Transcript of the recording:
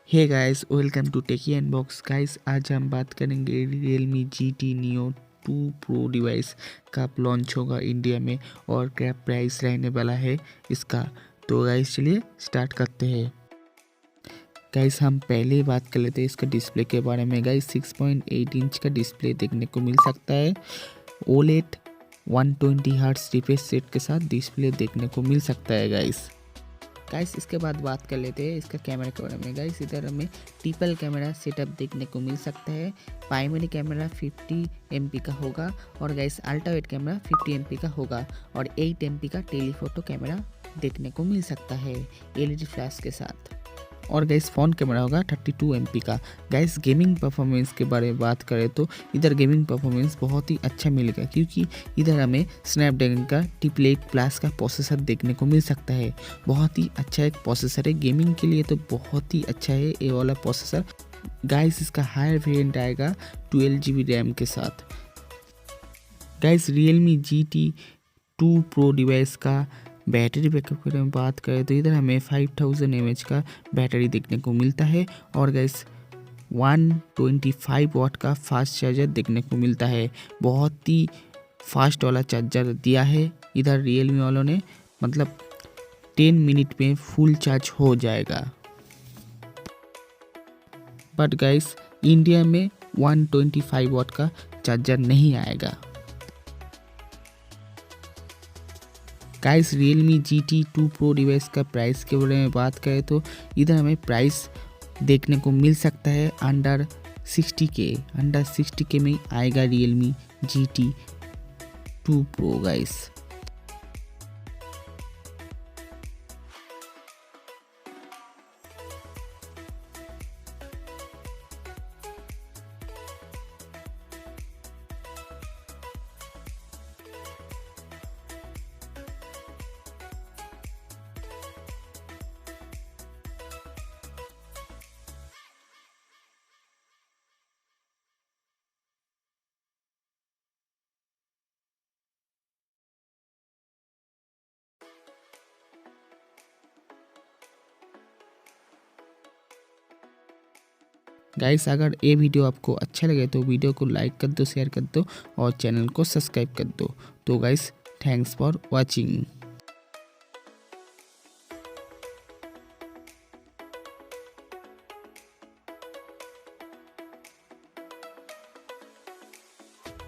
Hey guys, welcome to Techy Unbox. Guys, आज हम बात करेंगे Realme GT Neo 2 Pro device कब लॉन्च होगा इंडिया में और क्या प्राइस रहने वाला है इसका। तो गाइस चलिए स्टार्ट करते हैं। गाइस, हम पहले ही बात कर लेते हैं इसका डिस्प्ले के बारे में। गाइस, 6.8 इंच का डिस्प्ले देखने को मिल सकता है। OLED 120 हर्ट्ज रिफ्रेश रेट के साथ डिस्प्ले देखने को मिल सकता है गाइस, इसके बाद बात कर लेते हैं इसका कैमरा के बारे में। गाइस, इधर हमें ट्रिपल कैमरा सेटअप देखने को मिल सकता है। प्राइमरी कैमरा 50 MP का होगा और guys ultra wide camera 50 MP का होगा और 8 MP का टेलीफोटो कैमरा देखने को मिल सकता है LED फ्लैश के साथ। और गाइस फ़ोन कैमरा होगा 32 MP का। गाइस, गेमिंग परफॉर्मेंस के बारे में बात करें तो इधर गेमिंग परफॉर्मेंस बहुत ही अच्छा मिलेगा, क्योंकि इधर हमें स्नैपड्रैगन का 888+ का प्रोसेसर देखने को मिल सकता है। बहुत ही अच्छा एक प्रोसेसर है, गेमिंग के लिए तो बहुत ही अच्छा है ये वाला प्रोसेसर। गाइस, इसका हायर वेरिएंट आएगा 12 GB रैम के साथ। Guys, Realme GT 2 Pro device का बैटरी बैकअप के बारे में बात करें तो इधर हमें 5000 mAh का बैटरी देखने को मिलता है और गाइस 125 वाट का फास्ट चार्जर देखने को मिलता है। बहुत ही फास्ट वाला चार्जर दिया है इधर Realme वालों ने, मतलब 10 मिनट में फुल चार्ज हो जाएगा। बट गाइस, इंडिया में 125 वाट का चार्जर नहीं आएगा। Guys, Realme GT 2 Pro device का प्राइस के बारे में बात करें तो इधर हमें प्राइस देखने को मिल सकता है अंडर 60K में आएगा Realme GT 2 Pro guys. Guys, अगर ये वीडियो आपको अच्छा लगे तो वीडियो को लाइक कर दो, शेयर कर दो और चैनल को सब्सक्राइब कर दो। तो गाइस, थैंक्स फॉर वॉचिंग।